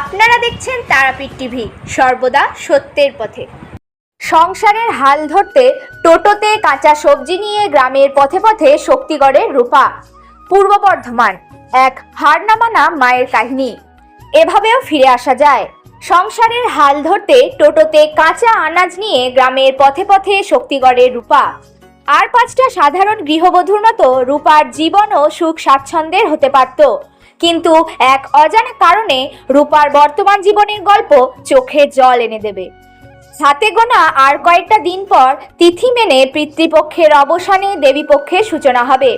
আপনারা দেখছেন তারাপীঠ টিভি, সর্বদা সত্যের পথে। সংসারের হাল ধরতে টোটোতে কাঁচা সবজি নিয়ে গ্রামের পথে পথে শক্তিগড়ের রূপা। পূর্ব বর্ধমান, এক হার না মানা মায়ের কাহিনী। এভাবেও ফিরে আসা যায়। সংসারের হাল ধরতে টোটোতে কাঁচা আনাজ নিয়ে গ্রামের পথে পথে শক্তিগড়ের রূপা। আর 5টা সাধারণ গৃহবধূর মতো রূপার জীবনও সুখ স্বাচ্ছন্দ্যের হতে পারত, কিন্তু এক অজানা কারণে রূপার বর্তমান জীবনের গল্প চোখে জল এনে দেবে। হাতে গোনা আর কয়েকটা দিন পর তিথি মেনে পিতৃপক্ষের অবসানে দেবীপক্ষের সূচনা হবে।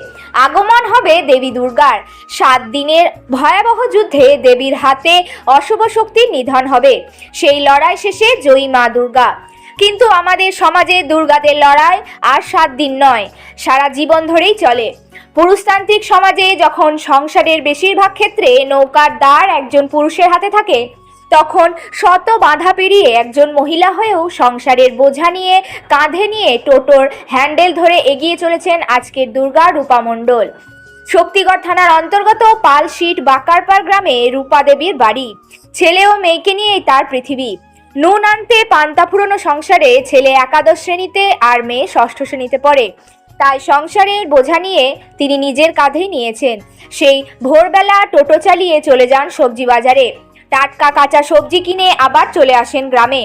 আগমন হবে দেবী দুর্গার। 7 দিনের ভয়াবহ যুদ্ধে দেবীর হাতে অশুভ শক্তির নিধন হবে। সেই লড়াই শেষে জয়ী মা দুর্গা। কিন্তু আমাদের সমাজে দুর্গাদের লড়াই আর 7 দিন নয়, সারা জীবন ধরেই চলে। পুরুষতান্ত্রিক সমাজে যখন সংসারের বেশিরভাগ ক্ষেত্রে নৌকার দাঁড় একজন পুরুষের হাতে থাকে, তখন শত বাধা পেরিয়ে একজন মহিলা হয়েও সংসারের বোঝা নিয়ে কাঁধে নিয়ে টোটোর হ্যান্ডেল ধরে এগিয়ে চলেছেন আজকের দুর্গা রূপা মণ্ডল। শক্তিগড় থানার অন্তর্গত পালশিট বাকারপাড় গ্রামে রূপা দেবীর বাড়ি। ছেলে ও মেয়েকে নিয়েই তার পৃথিবী। নুন আনতে পান্তা ফুরোনো সংসারে ছেলে একাদশ শ্রেণীতে আর মেয়ে 6ষ্ঠ শ্রেণীতে পড়ে। তাই সংসারের বোঝা নিয়ে তিনি নিজের কাঁধেই নিয়েছেন। সেই ভোরবেলা টোটো চালিয়ে চলে যান সবজি বাজারে। টাটকা কাঁচা সবজি কিনে আবার চলে আসেন গ্রামে।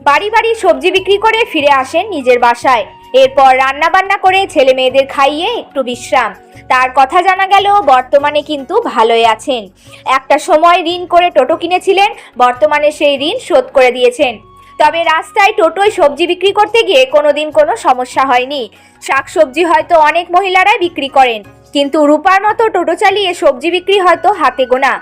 বাড়ি বাড়ি সবজি বিক্রি করে ফিরে আসেন নিজের বাসায়। এরপর রান্না বান্না করে ছেলে মেয়েদের খাইয়ে একটু বিশ্রাম। তার কথা জানা গেল বর্তমানে কিন্তু ভালোই আছেন। একটা সময় ঋণ করে টোটো কিনেছিলেন, বর্তমানে সেই ঋণ শোধ করে দিয়েছেন। তবে রাস্তায় টোটোয় সবজি বিক্রি করতে গিয়ে কোনোদিন কোনো সমস্যা হয়নি। শাকসবজি হয়তো অনেক মহিলারাই বিক্রি করেন, কিন্তু রূপার মতো টোটো চালিয়ে সবজি বিক্রি হয়তো হাতে গোনা।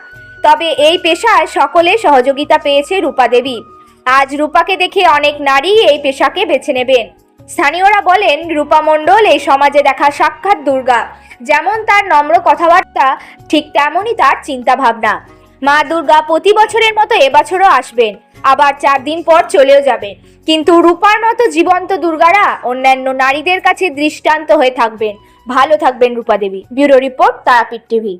তবে এই পেশায় সকলে সহযোগিতা পেয়েছে রূপা দেবী। আজ রূপাকে দেখে অনেক নারী এই পেশাকে বেছে নেবেন। স্থানীয়রা বলেন, রূপা মণ্ডল এই সমাজে দেখা সাক্ষাৎ দুর্গা। যেমন তার নম্র কথাবার্তা, ঠিক তেমনই তার চিন্তা ভাবনা। মা দুর্গা প্রতি বছরের মতো এবছরও আসবেন, আবার 4 দিন পর চলেও যাবেন। কিন্তু রূপার মতো জীবন্ত দুর্গারা অন্যান্য নারীদের কাছে দৃষ্টান্ত হয়ে থাকবেন। ভালো থাকবেন Rupa Debi. Bureau report, Tarapith TV.